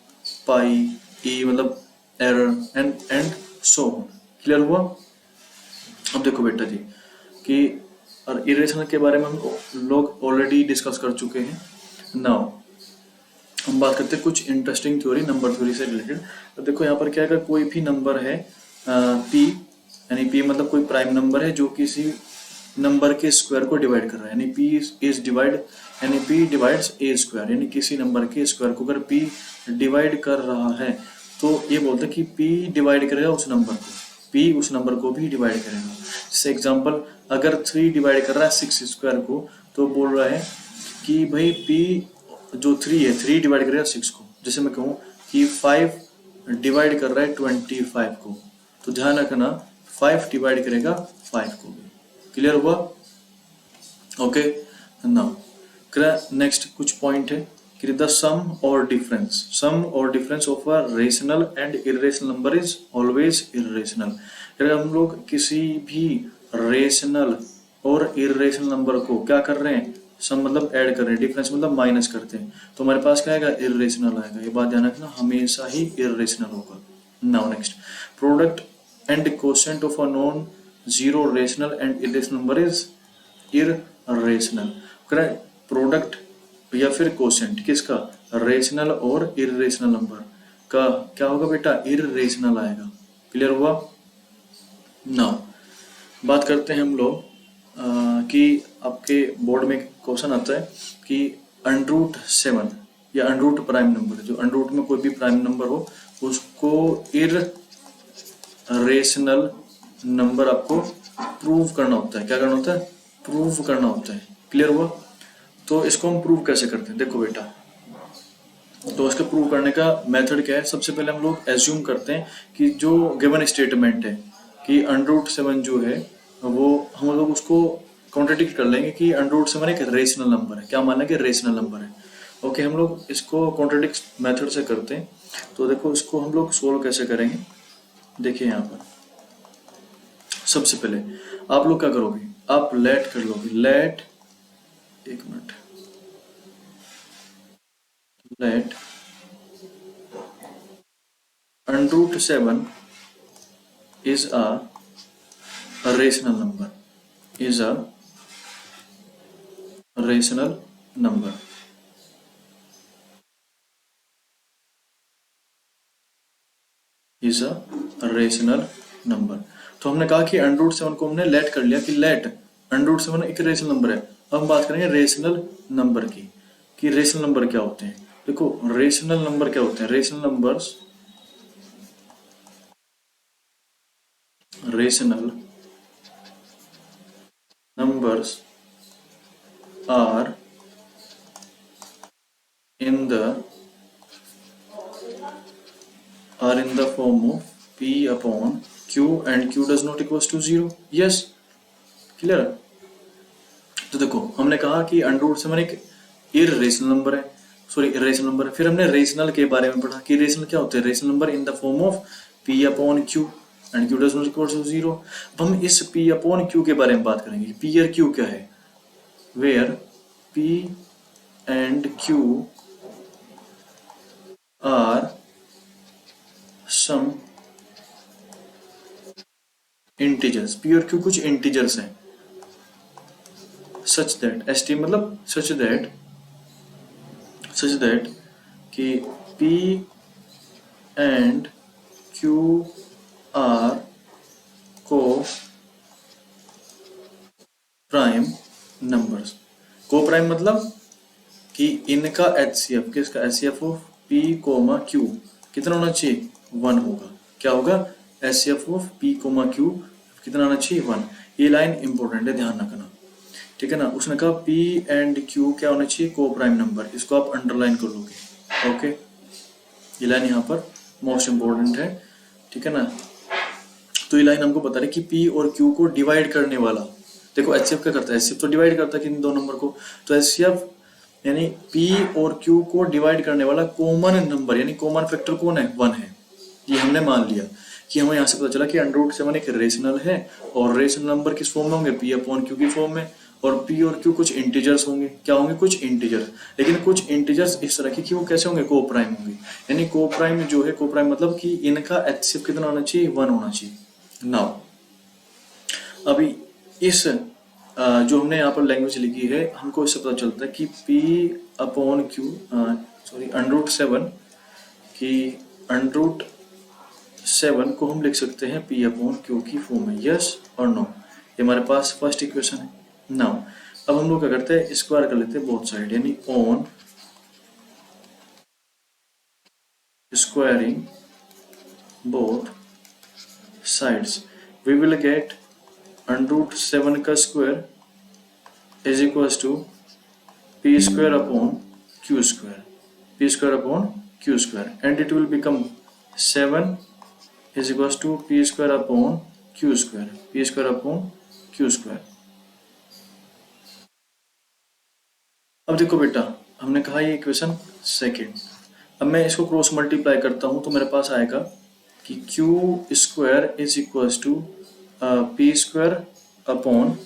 पाई, e मतलब error and so on. Clear हुआ? अब देखो बेटा जी कि इरेशनल के बारे में हम लोग ऑलरेडी डिस्कस कर चुके हैं। नाउ हम बात करते हैं कुछ इंटरेस्टिंग थ्योरी, नंबर थ्योरी से रिलेटेड। तो देखो यहाँ पर क्या है, कोई भी नंबर है p, यानी p मतलब कोई प्राइम नंबर है जो किसी नंबर के स्क्वायर को डिवाइड कर रहा है, यानी p डिवाइड्स a स्क्वायर, यानी किसी नंबर के स्क्वायर को अगर p डिवाइड कर रहा है तो ये बोलते हैं कि p डिवाइड करेगा उस नंबर को, p उस नंबर को भी डिवाइड करेगा। जैसे एग्जांपल, अगर 3 डिवाइड कर रहा है 6 स्क्वायर को तो बोल रहा है कि भाई p जो 3 है 3 डिवाइड करेगा 6 को। जैसे मैं कहूँ कि 5 डिवाइड कर रहा है 25 को, तो ध्यान रखना 5 डिवाइड करेगा 5 को भी। क्लियर हुआ? ओके, नाउ नेक्स्ट कुछ पॉइंट है कि द सम और difference of a rational and irrational number is always irrational. अगर हम लोग किसी भी रेशनल और इर्रेशनल नंबर को क्या कर रहे हैं? सम मतलब ऐड कर रहे हैं, डिफरेंस मतलब माइनस करते हैं, तो हमारे पास क्या आएगा? इर्रेशनल आएगा। ये बात ध्यान रखना, हमेशा ही इर्रेशनल होगा। Now next, product and quotient of a non zero rational and irrational number is irrational. Product या फिर कोशेंट किसका? रेशनल और इर्रेशनल नंबर का क्या होगा बेटा? इर्रेशनल आएगा। क्लियर हुआ? नाउ बात करते हैं हम लोग कि आपके बोर्ड में क्वेश्चन आता है कि √7 या अनरूट प्राइम नंबर, जो अनरूट में कोई भी प्राइम नंबर हो उसको इर्रेशनल नंबर आपको प्रूव करना होता है। क्या करना होता है? प्रूव करना होता है। क्लियर हुआ? तो इसको हम प्रूव कैसे करते हैं? देखो बेटा, तो इसके प्रूव करने का मेथड क्या है? सबसे पहले हम लोग एज्यूम करते हैं कि जो गिवन स्टेटमेंट है कि √7 जो है वो हम लोग उसको कॉन्ट्रडिक्ट कर लेंगे कि √7 एक रेशनल नंबर है। क्या माना कि रेशनल नंबर है। ओके, हम लोग इसको कॉन्ट्रडिक्ट मेथड से करते हैं। तो देखो इसको हम लोग सोल्व कैसे करेंगे, देखिए यहाँ पर सबसे पहले आप लोग क्या करोगे? आप लेट कर लोगे, लेट, एक minute, late √7 is a rational number, is a rational number. is a rational number. तो हमने कहा कि √7 को हमने लेट कर लिया कि लेट √7 एक रेशनल नंबर है। अब हम बात करेंगे रेशनल नंबर की कि रेशनल नंबर क्या होते हैं। देखो रेशनल नंबर क्या होते हैं? Rational numbers are in the form of P/Q and Q does not equals to 0. yes, clear? तो देखो हमने कहा कि √7 एक इर्रेशनल नंबर है, सॉरी इर्रेशनल नंबर है। फिर हमने रेशनल के बारे में पढ़ा कि रेशनल क्या होते हैं? Rational number in the form of P/Q and Q does not equal to 0। अब हम इस P/Q के बारे में बात करेंगे। P और Q क्या है? Where P and Q are some integers, P और Q कुछ integers हैं, such that ST मतलब such that कि P and Q are coprime numbers. Coprime मतलब कि इनका HCF, किसका HCF of P comma Q कितना होना चाहिए 1 होगा। क्या होगा HCF of P comma Q कितना होना चाहिए 1। ये लाइन इंपॉर्टेंट है, ध्यान रखना, ठीक है ना। उसने कहा P एंड Q क्या होना चाहिए को प्राइम नंबर, इसको आप अंडरलाइन कर लोगे। ओके, ये लाइन यहाँ पर मोस्ट इंपॉर्टेंट है, ठीक है ना। तो ये लाइन हमको बता रही कि P और Q को डिवाइड करने वाला, देखो HCF क्या करता है, HCF तो डिवाइड करता है किन दो नंबर को, तो HCF यानी P और Q को डिवाइड करने वाला कॉमन नंबर यानी कॉमन फैक्टर कौन है 1 है। ये हमने मान लिया कि हमें यहाँ से पता चला कि √7 एक रेशनल है और रेशनल नंबर किस फॉर्म में होंगे P अपॉन Q की फॉर्म में, और P और Q कुछ इंटीजर्स होंगे। क्या होंगे कुछ इंटीजर्स, लेकिन कुछ इंटीजर्स इस तरह के कि वो कैसे होंगे को प्राइम होंगे। यानी को प्राइम जो है, को प्राइम मतलब कि इनका HCF कितना होना चाहिए 1 होना चाहिए। नाउ अभी इस जो हमने यहाँ पर लैंग्वेज लिखी है हमको इससे पता चलता है कि P अपॉन Q √7 कि √7 को हम लिख सकते हैं P अपॉन Q की फॉर्म में, यस और नो। ये हमारे पास फर्स्ट इक्वेशन है। नाउ अब हम लोग क्या करते हैं, स्क्वायर कर लेते हैं बोथ साइड, यानी on squaring both sides we will get √7 का square is equal to P square upon Q square, P square upon Q square, and it will become 7 is equal to P square upon Q square, P square upon Q square. अब देखो बेटा, हमने कहा ये equation second. अब मैं इसको cross multiply करता हूं तो मेरे पास आएगा कि Q square is equal to P square upon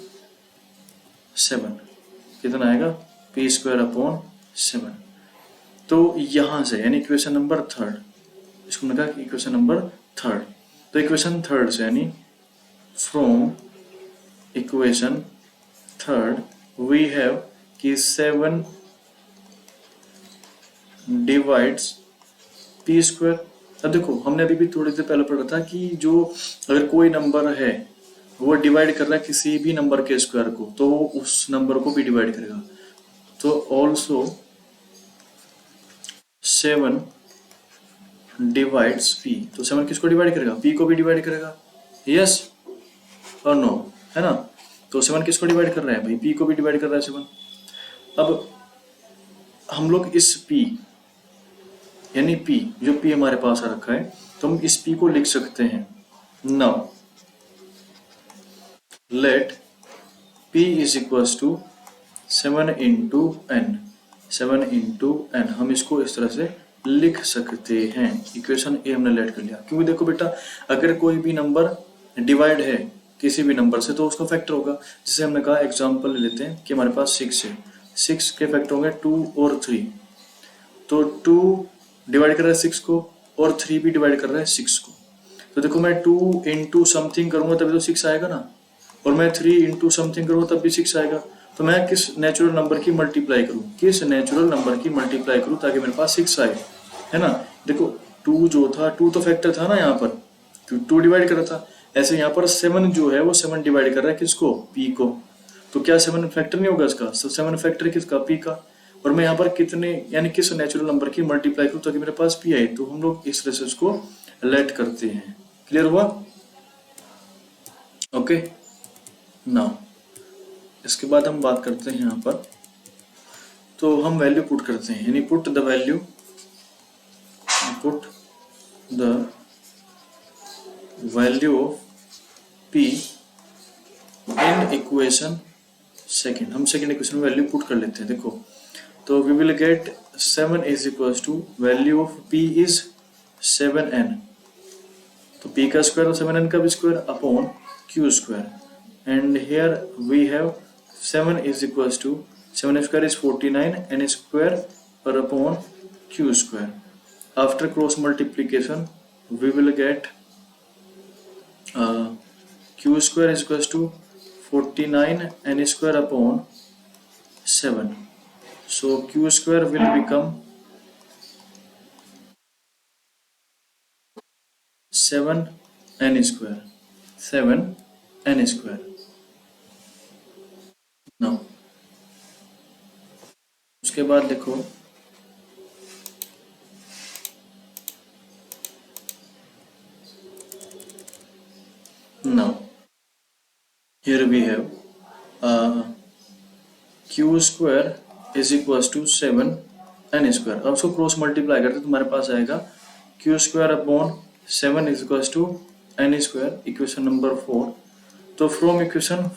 7, कितना आएगा P स्क्वायर अपॉन 7। तो यहां से यानी इक्वेशन नंबर थर्ड, इसको मैंने कहा इक्वेशन नंबर थर्ड, तो इक्वेशन थर्ड से यानी from equation third we have कि 7 डिवाइड्स P स्क्वायर। अब देखो हमने अभी भी थोड़ी देर पहले पढ़ा था कि जो अगर कोई नंबर है वो डिवाइड कर रहा है किसी भी नंबर के स्क्वायर को तो वो उस नंबर को भी डिवाइड करेगा। तो ऑल्सो 7 डिवाइड्स P, तो 7 किसको डिवाइड करेगा P को भी डिवाइड करेगा, यस और नो, है ना। तो 7 किसको डिवाइड कर रहा है भाई P को भी डिवाइड कर रहा है 7। अब हम लोग इस P यानी P जो P हमारे पास आ रखा है तो हम इस P को लिख सकते हैं। Now let P is equal to 7 into n, 7 into n, हम इसको इस तरह से लिख सकते हैं। इक्वेशन ए हमने लेट कर लिया, क्योंकि देखो बेटा अगर कोई भी नंबर डिवाइड है किसी भी नंबर से तो उसका फैक्टर होगा। जैसे हमने कहा एग्जांपल ले लेते हैं कि हमारे पास 6 है, 6 के फैक्टर होंगे 2 और 3, तो 2 डिवाइड कर रहा है 6 को और 3 भी डिवाइड कर रहा है 6 को। तो देखो मैं 2 इंटू समथिंग करूंगा तभी तो 6 आएगा ना, और मैं 3 इंटू समथिंग करूंगा तब भी 6 आएगा। तो मैं किस नेचुरल नंबर की मल्टीप्लाई करूं, किस नेचुरल नंबर की मल्टीप्लाई करूं ताकि मेरे पास 6 आए, है ना। देखो 2 जो था 2 तो फैक्टर था ना यहाँ पर, 2 डिवाइड कर रहा था, ऐसे यहाँ पर 7 जो है वो 7 डिवाइड कर रहा है किसको P को, तो क्या 7 फैक्टर नहीं होगा इसका, 7 फैक्टर किसका P का। और मैं यहाँ पर कितने यानी किस नेचुरल नंबर की मल्टीप्लाई करूं ताकि मेरे पास P आए, तो हम लोग इस तरह से उसको लेट करते हैं। क्लियर हुआ, ओके। नाउ इसके बाद हम बात करते हैं यहाँ पर, तो हम वैल्यू पुट करते हैं, यानी put the value, put the value of P in equation second. हम सेकेंड इक्वेशन में वैल्यू पुट कर लेते हैं। देखो तो we will get 7 is equal to value of P is 7n, तो P का स्क्वायर और 7n का भी square upon Q square, and here we have 7 is equals to 7 square is 49 n square per upon q square. After cross multiplication we will get q square is equals to 49 n square upon 7. So q square will become 7 n square. 7 n square. Now उसके बाद देखो now here we have q square is equals to 7 n square. अब उसको cross multiply करते तो हमारे पास आएगा q square upon 7 is equals to n square, equation number 4. तो फ्रॉम इक्वेशन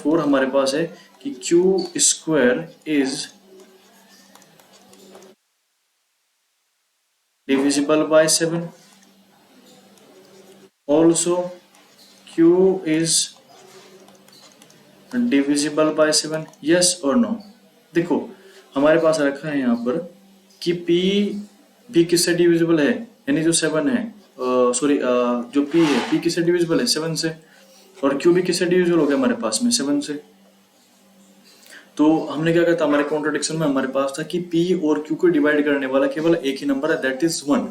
4 हमारे पास है कि q square is divisible by 7. Also q is divisible by 7. yes or no? देखो हमारे पास रखा है यहाँ पर कि p भी किससे डिविजिबल है, यानी जो 7 है सॉरी जो p है p किससे डिविजिबल है 7 से, और q भी किससे डिविजिबल हो गया हमारे पास में 7 से. तो हमने क्या कहा था हमारे कॉन्ट्रडिक्शन में हमारे पास था कि p और q को डिवाइड करने वाला केवल एक ही नंबर है, दैट इज 1.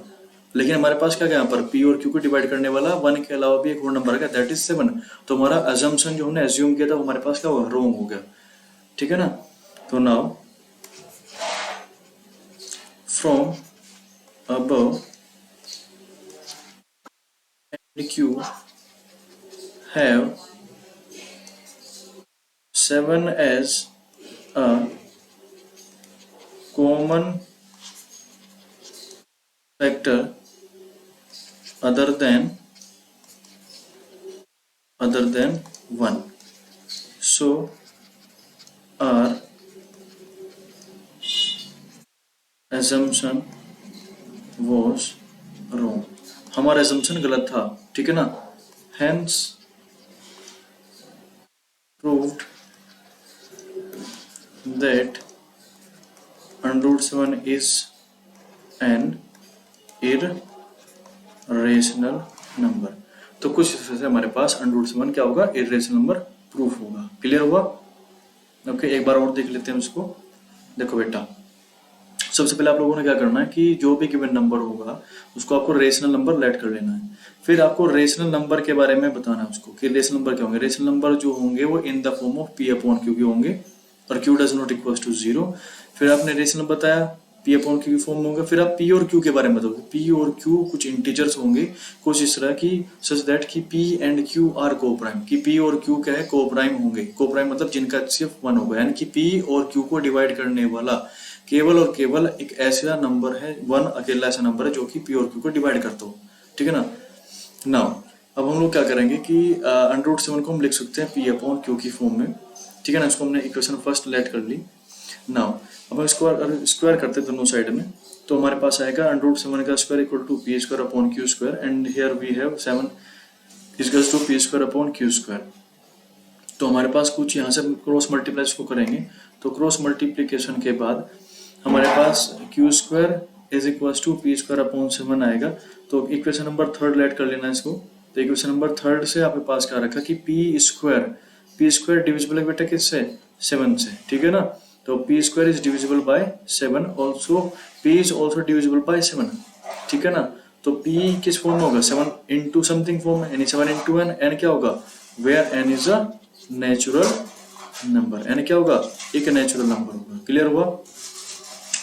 लेकिन हमारे पास क्या यहाँ पर p और q को डिवाइड करने वाला 1 के अलावा भी एक और नंबर है दैट इज 7. तो हमारा अजम्पशन जो हमने एज्यूम किया था वो हमारे पास क्या हुआ, रॉन्ग हो गया. ठीक है ना. तो now from above and q have 7 as a common factor other than 1. So our assumption was wrong. हमारा assumption गलत था. ठीक है ना. Hence proved that under root 7 is an irrational number. तो कुछ इस तरह से हमारे पास अंडर रूट 7 क्या होगा, irrational नंबर प्रूफ होगा. क्लियर हुआ. ओके एक बार और देख लेते हैं उसको. देखो बेटा सबसे पहले आप लोगों ने क्या करना है कि जो भी गिवन नंबर होगा उसको आपको रेशनल नंबर लेट कर लेना है. फिर आपको रेशनल नंबर के बारे में बताना है उसको कि रेशनल नंबर क्या होंगे. रेशनल नंबर जो होंगे वो in the form of p upon q के होंगे और q does not equals to 0. फिर आपने रेशनल बताया p अपॉन q की फॉर्म होगा. फिर आप p और q के बारे में बताओगे. p और q कुछ इंटीजर्स होंगे कुछ इस तरह की सच दैट कि p and q are coprime, कि p और q क्या है कोप्राइम होंगे. कोप्राइम मतलब जिनका सिर्फ 1 होगा, यानी कि p और q को डिवाइड करने वाला केवल और केवल एक ऐसा नंबर है, 1 अकेला ऐसा नंबर है जो कि p और q को डिवाइड करता हो. ठीक है ना. नाउ अब हम लोग क्या करेंगे कि अंडर रूट 7 को हम लिख सकते हैं p अपॉन q की फॉर्म में. ठीक है ना. इसको हमने इक्वेशन फर्स्ट लेट कर ली. नाउ अब हम स्क्वायर करते हैं दोनों साइड में तो हमारे पास आएगा अंडर रूट 7 का square equal to p square upon q square and here we have 7 equals to p square upon q square. तो हमारे पास कुछ यहाँ से क्रॉस मल्टीप्लाई इसको करेंगे तो क्रॉस मल्टीप्लिकेशन के बाद हमारे पास q square is equals to p square upon 7 आएगा. तो इक्वेशन नंबर थर्ड लेट कर लेना इसको. तो इक्वेशन नंबर थर्ड से आपके पास क्या रखा कि p स्क्वायर डिविजिबल है बेटा किससे 7 से. ठीक है ना. तो p square is divisible by 7. Also p is also divisible by 7. ठीक है ना. तो p किस फॉर्म में होगा 7 इंटू समथिंग फॉर्म में, यानी 7 इंटू n. n क्या होगा where n is a natural number. n क्या होगा एक नेचुरल नंबर होगा. क्लियर हुआ.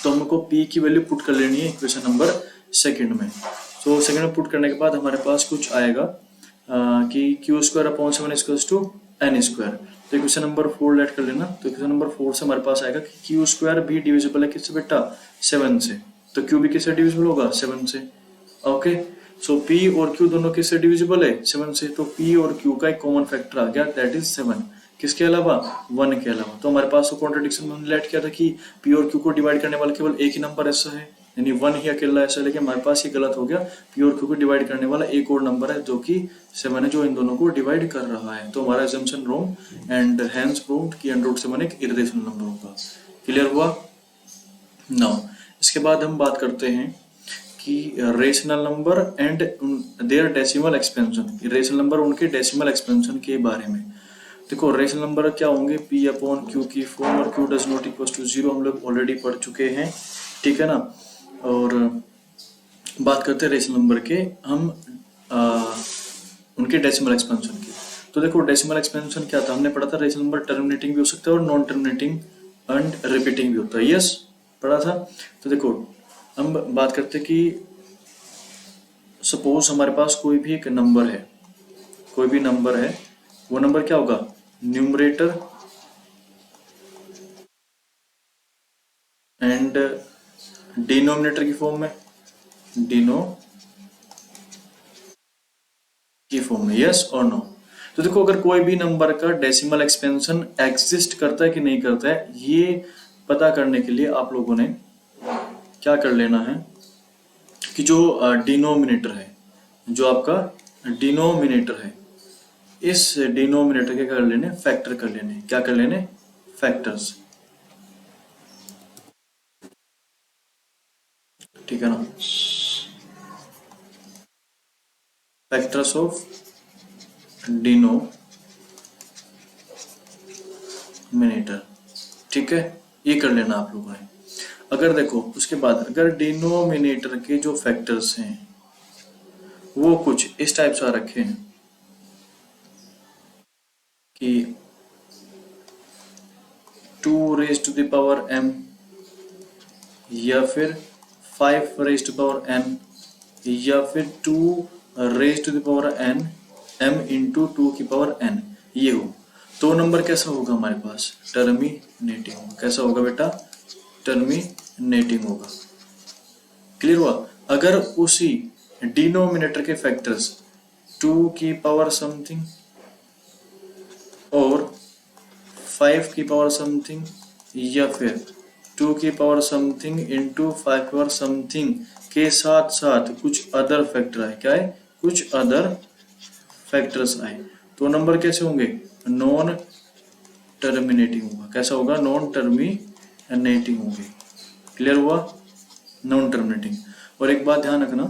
तो हमको p की वैल्यू पुट कर लेनी है इक्वेशन नंबर सेकंड में. तो सेकंड में पुट करने के बाद हमारे पास कुछ आएगा कि q square upon 7 equals to n square. तो इक्वेशन नंबर 4 लेट कर लेना. तो इक्वेशन नंबर 4 से हमारे पास आएगा कि q स्क्वायर भी डिविजिबल है किससे बेटा 7 से. तो q भी किससे डिविजिबल होगा 7 से. ओके. सो p और q दोनों किससे डिविजिबल है 7 से. तो p और q का एक कॉमन फैक्टर आ गया दैट इज 7. किसके अलावा 1 के अलावा. तो हमारे पास तो कॉन्ट्रडिक्शन में लेट किया था कि p और q को डिवाइड करने वाला केवल एक ही नंबर ऐसा है यानी 1 ही अकेला ऐसा, लेकिन हमारे पास ये गलत हो गया, पी और क्यू को डिवाइड करने वाला एक और नंबर है जो कि 7 है, जो इन दोनों को डिवाइड कर रहा है। तो हमारा assumption wrong and hence proved कि √7 एक इर्रेशनल नंबर होगा। क्लियर हुआ? नाउ इसके बाद हम बात करते हैं कि rational number and their decimal expansion. Rational number उनके डेसिमल एक्सपेंशन के बारे में। देखो रेशनल नंबर क्या होंगे, p अपॉन क्यू की फॉर्म, और q does not equal to 0 हम लोग ऑलरेडी पढ़ चुके हैं, ठीक है ना। और बात करते हैं रेशनल नंबर के हम उनके डेसिमल एक्सपेंशन की। तो देखो डेसिमल एक्सपेंशन क्या था, हमने पढ़ा था रेशनल नंबर टर्मिनेटिंग भी हो सकता है और नॉन टर्मिनेटिंग एंड रिपीटिंग भी होता है। यस, पढ़ा था। तो देखो हम बात करते हैं कि सपोज हमारे पास कोई भी एक नंबर है, कोई भी नंबर है, वो नंबर क्या होगा, न्यूमरेटर एंड डिनोमिनेटर की फॉर्म में, की फॉर्म में, यस और नो। तो देखो अगर कोई भी नंबर का डेसिमल एक्सपेंशन एग्जिस्ट करता है कि नहीं करता है, ये पता करने के लिए आप लोगों ने क्या कर लेना है कि जो डिनोमिनेटर है, जो आपका डिनोमिनेटर है, इस डिनोमिनेटर के कर लेने फैक्टर कर लेने, क्या कर लेने, फैक्टर्स, ठीक है ना, फैक्टर्स ऑफ डिनोमिनेटर, ठीक है, ये कर लेना आप लोगों ने। अगर देखो उसके बाद अगर डिनोमिनेटर के जो फैक्टर्स हैं वो कुछ इस टाइप से रखे हैं कि 2 raise to the power m, या फिर 5 रेज टू पावर n, या फिर 2 raise to the power n m into 2 की पावर n, ये हो तो नंबर कैसा होगा हमारे पास, टर्मिनेटिंग होगा। कैसा होगा बेटा, टर्मिनेटिंग होगा। क्लियर हुआ? अगर उसी डिनोमिनेटर के फैक्टर्स 2 की पावर समथिंग और 5 की पावर समथिंग, या फिर 2 की पावर समथिंग इंटू 5 की पावर समथिंग के साथ साथ कुछ अदर फैक्टर आए, क्या है, कुछ अदर फैक्टर्स आए, तो नंबर कैसे होंगे, नॉन टर्मिनेटिंग होगा। कैसा होगा, नॉन टर्मिनेटिंग होंगे। क्लियर हुआ, नॉन टर्मिनेटिंग। और एक बात ध्यान रखना,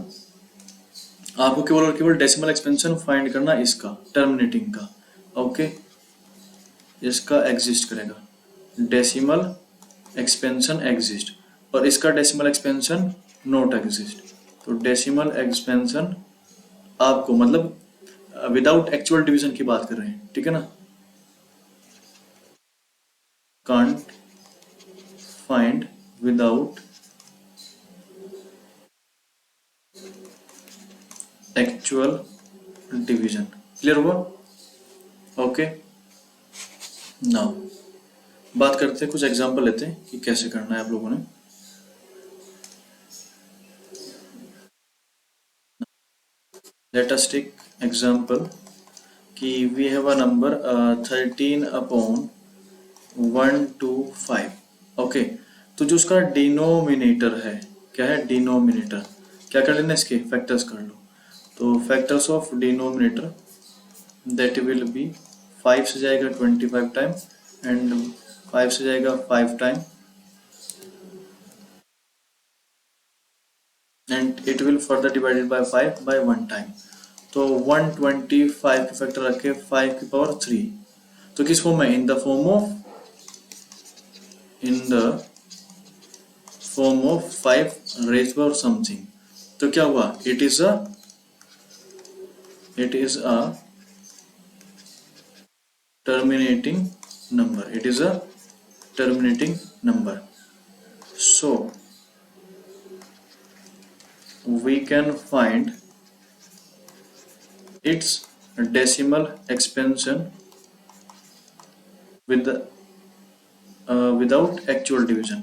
आपको केवल और केवल डेसिमल एक्सपेंशन फाइंड करना इसका, टर्मिनेटिंग का, ओके, इसका एग्जिस्ट करेगा, डेसिमल एक्सपेंशन एग्जिस्ट, और इसका डेसिमल एक्सपेंशन नॉट एग्जिस्ट। तो डेसिमल एक्सपेंशन आपको मतलब विदाउट एक्चुअल डिवीजन की बात कर रहे हैं, ठीक है ना, can't find without actual division. Clear हुआ? ओके, नाउ बात करते हैं, कुछ एग्जांपल लेते हैं कि कैसे करना है आप लोगों ने। लेट अस टेक एग्जांपल कि we have a number 13 upon 125, okay. तो जो उसका डिनोमिनेटर है, क्या है, डिनोमिनेटर, क्या कर लेना, इसके फैक्टर्स कर लो। तो factors of denominator that will B 5 से जाएगा 25 टाइम, एंड 5 से जाएगा 5 time, and it will further divided by 5 by 1 time. तो 125 के फैक्टर रखे 5 की पावर 3, तो किस फॉर्म में, in the form of 5 raise power something. तो क्या हुआ, it is a terminating number, it is a terminating number, so we can find its decimal expansion with without actual division,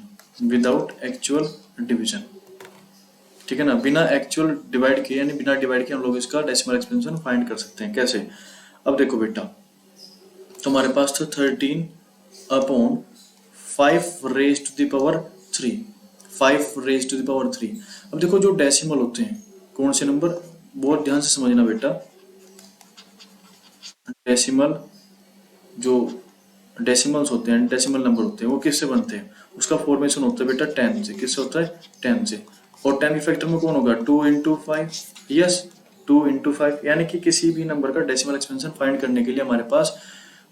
ठीक है ना, बिना एक्चुअल डिवाइड किए, यानी बिना डिवाइड किए हम लोग इसका डेसिमल एक्सपेंशन फाइंड कर सकते हैं। कैसे, अब देखो बेटा, तो हमारे पास था 13 upon 5 raise to the power 3, 5 raise to the power 3। अब देखो जो डेसिमल होते हैं, कौन से नंबर, बहुत ध्यान से समझना बेटा, डेसिमल, जो डेसिमल्स होते हैं, डेसिमल नंबर होते हैं, वो किससे बनते हैं, उसका फॉर्मेशन होता है बेटा 10 से। किससे होता है, 10 से। और 10 के फैक्टर में कौन होगा, 2 इंटू 5, यस 2 इंटू 5, यानी कि किसी भी नंबर का डेसिमल एक्सपेंशन फाइंड करने के लिए हमारे पास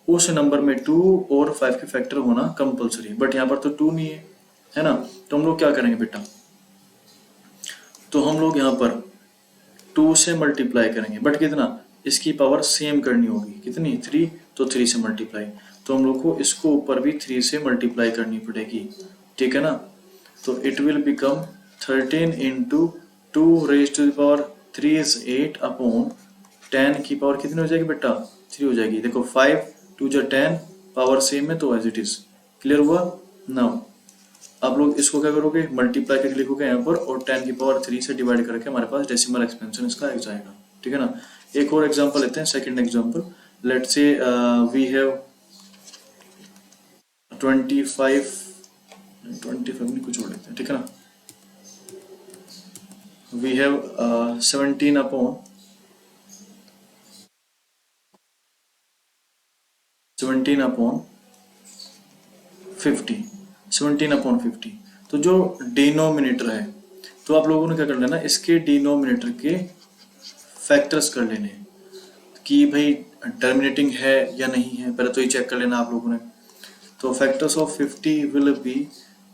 उस नंबर में 2 और 5 के फैक्टर होना कंपलसरी। बट यहाँ पर तो 2 नहीं है ना, तो हम लोग क्या करेंगे बेटा, तो हम लोग यहाँ पर 2 से मल्टीप्लाई करेंगे, बट कितना, इसकी पावर सेम करनी होगी, कितनी, 3, तो 3 से मल्टीप्लाई, तो हम लोग को इसको ऊपर भी 3 से मल्टीप्लाई करनी पड़ेगी, ठीक है ना। तो it will become 13 into 2 raise to the power 3 is 8 upon 10 की पावर कितनी हो जाएगी बेटा, 3 हो जाएगी। देखो 5 2 जा 10, पावर सेम है तो एज इट इज। क्लियर हुआ। नाउ आप लोग इसको क्या करोगे, मल्टीप्लाई करके लिखोगे यहाँ पर, और 10 की पावर 3 से डिवाइड करके हमारे पास डेसिमल एक्सपेंशन इसका आ जाएगा, ठीक है ना। एक और एग्जांपल लेते हैं, second example. Let's say we have 25 नहीं, कुछ और लेते हैं, ठीक है ना। We have 17 upon 50, 17 upon 50। तो जो डिनोमिनेटर है, तो आप लोगों ने क्या कर लेना, इसके डिनोमिनेटर के फैक्टर्स कर लेने कि भाई टर्मिनेटिंग है या नहीं है, पहले तो ये चेक कर लेना आप लोगों ने। तो factors of 50 will be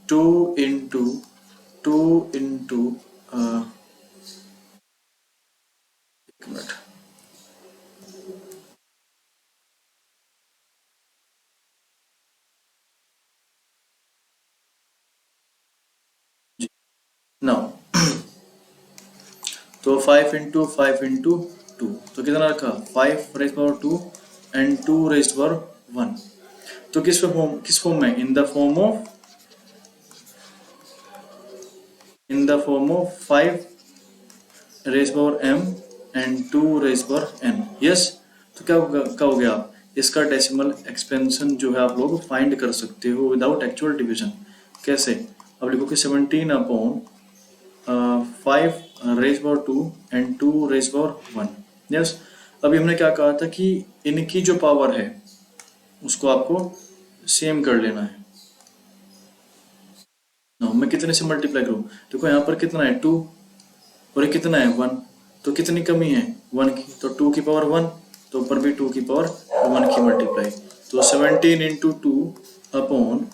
2 into 2 into एक मिनट, नाउ तो 5 इंटू 5 इंटू 2, तो कितना रखा, 5 raise power 2 and 2 raise power 1। तो किस फॉर्म में, in the form of 5 raise power m and 2 raise power n, yes. तो क्या हो गया, इसका डेसिमल एक्सपेंशन जो है आप लोग फाइंड कर सकते हो विदाउट एक्चुअल डिवीजन। कैसे, अब लिखो कि 17 upon 5 raise power 2 and 2 raise power 1, yes. अभी हमने क्या कहा था कि इनकी जो पावर है उसको आपको सेम कर लेना है। मैं कितने से मल्टीप्लाई करूं, देखो यहाँ पर कितना है 2 और ये कितना है 1, तो कितनी कमी है 1 की, तो 2 की पावर 1, तो ऊपर भी 2 की पावर 1 की मल्टीप्लाई, तो 17 into 2 upon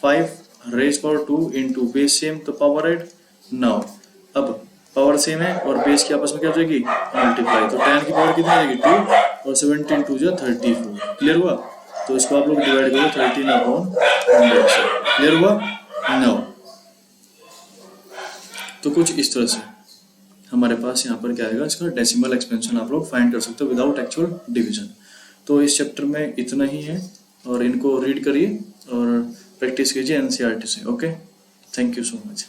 5 raise power 2 into base same, तो पावर 8। नाउ अब पावर सेम है और बेस की आपस में क्या हो जाएगी, मल्टीप्लाई, तो 10 की पावर कितनी आ जाएगी 2, और 17 2 जा 34। क्लियर हुआ। तो इसको आप लोग डिवाइड करो 13 अपॉन 100 से। क्लियर हुआ। नाउ तो कुछ इस तरह से हमारे पास यहाँ पर क्या आएगा, इसका डेसिमल एक्सपेंशन आप लोग फाइंड कर सकते हो विदाउट एक्चुअल डिवीजन। तो इस चैप्टर में इतना ही है, और इनको रीड करिए और प्रैक्टिस कीजिए एनसीईआरटी से। Okay, thank you so much.